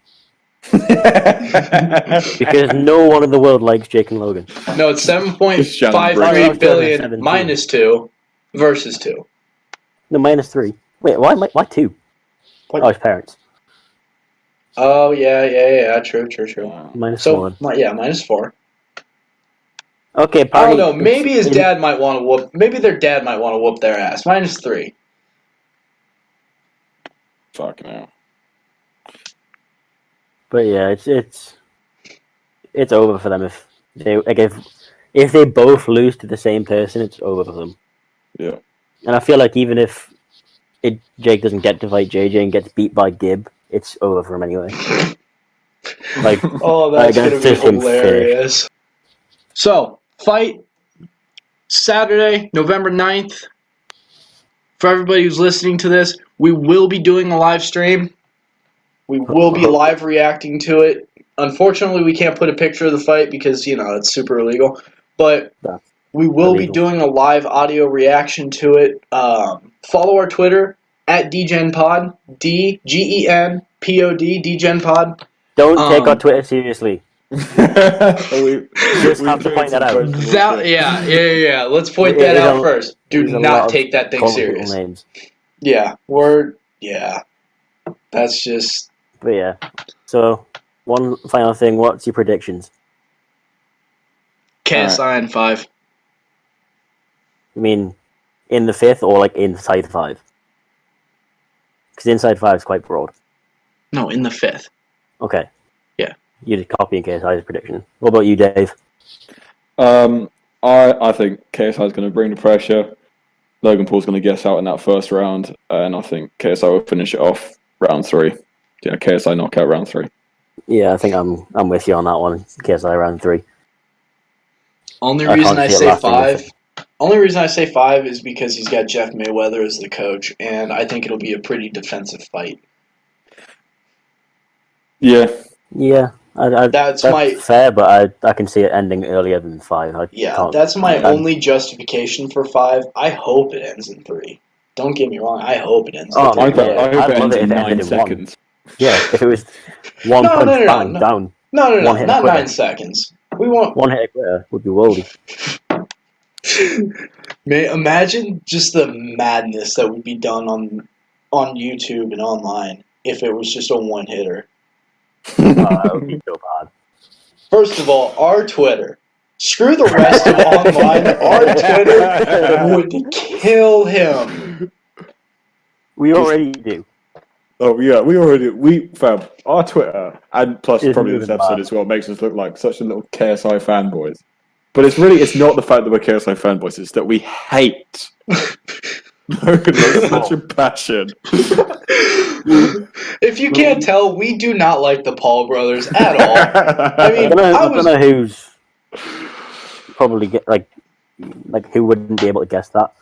Because no one in the world likes Jake and Logan. No, it's Shannon 7.53 Briggs. billion 17. minus 2 versus 2. No, minus 3. Wait, why 2? What? Oh, his parents. Oh, yeah, true. Minus So, 1. minus 4. Okay, I don't apparently know, maybe his it's- dad might want to whoop, maybe their dad might want to whoop their ass. Minus 3. Fucking hell. But yeah, it's over for them if they both lose to the same person, it's over for them. Yeah. And I feel like even if Jake doesn't get to fight JJ and gets beat by Gibb, it's over for him anyway. Like, Oh, that's Like, going to that's be just him hilarious. So, fight Saturday, November 9th. For everybody who's listening to this, we will be doing a live stream. We will be live reacting to it. Unfortunately, we can't put a picture of the fight because, it's super illegal. But Yeah. we will be Illegal. doing a live audio reaction to it. Follow our Twitter at DGenPod, DGenPod, DGenPod. don't take our Twitter seriously. Just have to point that out. Yeah. Let's point It that is out a- first. Do There's a lot not of take that thing calling serious. people names. Yeah, that's just... But yeah. So, one final thing, what's your predictions? KSI in 5. I mean, in the 5th or like inside 5? Because inside 5 is quite broad. No, in the 5th. Okay. Yeah. You're just copying KSI's prediction. What about you, Dave? I think KSI is going to bring the pressure. Logan Paul's going to guess out in that first round, and I think KSI will finish it off round 3. Yeah, KSI knockout round 3. Yeah, I think I'm with you on that one. KSI round 3. Only I reason can't I see it say lasting 5. Only reason I say 5 is because he's got Jeff Mayweather as the coach, and I think it'll be a pretty defensive fight. Yeah. Yeah, That's fair, but I can see it ending earlier than 5. That's my only justification for 5. I hope it ends in 3. Don't get me wrong. I hope it ends in 3. I hope I'd it love ends it in if it 9 ended in 1. seconds. Yeah, if it was one punch, bang, down. No, One hit not quitter. 9 seconds. We want... One hit quitter would be worldy. Imagine just the madness that would be done on YouTube and online if it was just a one-hitter. That would be so bad. First of all, our Twitter. Screw the rest of online. Our Twitter would kill him. We already do. Oh yeah, fam, our Twitter and plus Isn't probably this even episode bad. as well makes us look like such a little KSI fanboys. But it's not the fact that we're KSI fanboys; it's that we hate Logan with such a passion. If you can't tell, we do not like the Paul brothers at all. I mean, I don't know who's probably who wouldn't be able to guess that.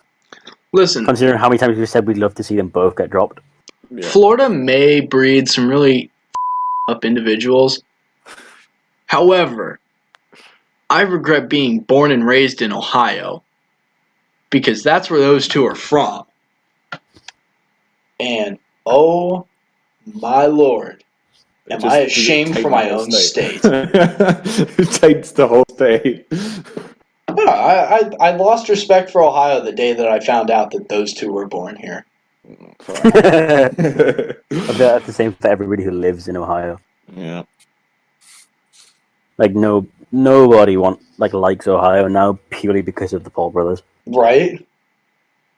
Listen, Considering how many times we've said we'd love to see them both get dropped. Yeah. Florida may breed some really up individuals. However, I regret being born and raised in Ohio because that's where those two are from. And oh my lord, am I ashamed for my own state? It takes the whole state. Yeah, I lost respect for Ohio the day that I found out that those two were born here. I bet that's the same for everybody who lives in Ohio. Yeah. Like nobody likes Ohio now purely because of the Paul brothers. Right?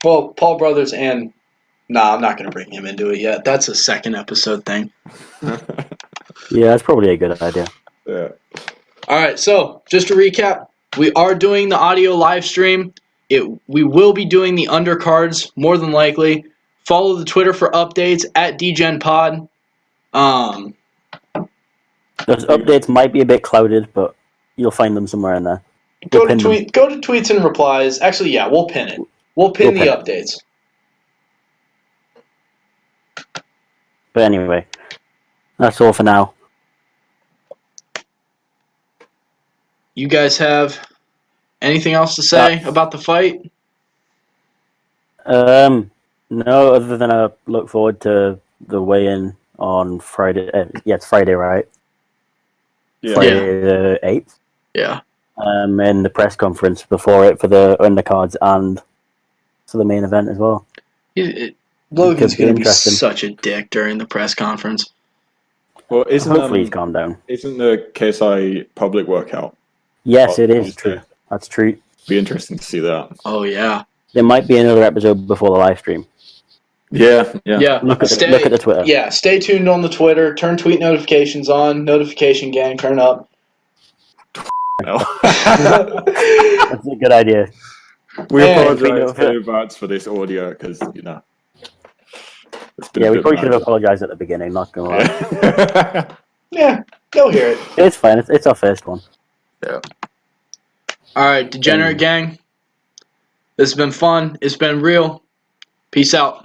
Well, Paul brothers and... Nah, I'm not going to bring him into it yet. That's a second episode thing. Yeah, that's probably a good idea. Yeah. Alright, so, just to recap, we are doing the audio live stream. We will be doing the undercards, more than likely. Follow the Twitter for updates, at DGenPod. Those updates might be a bit clouded, but you'll find them somewhere in there. Go to tweets and replies. Actually, yeah, we'll pin it. We'll pin the updates. But anyway, that's all for now. you guys have anything else to say about the fight? No, other than I look forward to the weigh-in on Friday. It's Friday, right? Yeah. Friday the 8th. Yeah. And the press conference before it for the undercards and for the main event as well. Logan's going to be interesting. such a dick during the press conference. Well, Hopefully he's calmed down. Isn't the KSI public workout? Yes, it is true. That's true. Be interesting to see that. Oh, yeah. There might be another episode before the live stream. Yeah. Look at the Twitter. Yeah, stay tuned on the Twitter. Turn tweet notifications on. Notification gang, turn up. No. That's a good idea. We apologize in advance for this audio because, you know. We probably should have apologized at the beginning, not going to lie. Yeah, go hear it. It's fine. It's our first one. Yeah. All right, Degenerate gang. This has been fun. It's been real. Peace out.